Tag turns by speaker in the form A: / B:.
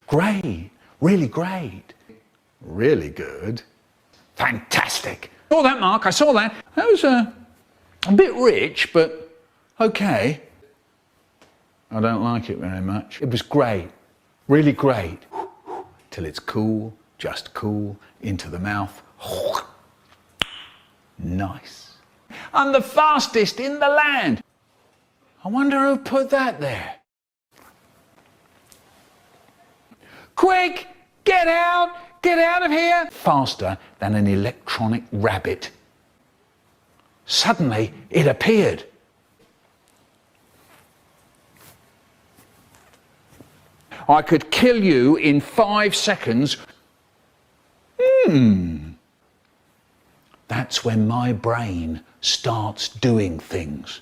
A: Great. Really great. Really good. Fantastic. Saw that, Mark. I saw that. That was a bit rich, but okay. I don't like it very much. It was great. Really great. Till it's cool, just cool, into the mouth. Nice. I'm the fastest in the land. I wonder who put that there. Quick, get out of here. Faster than an electronic rabbit. Suddenly it appeared. I could kill you in 5 seconds. That's when my brain starts doing things.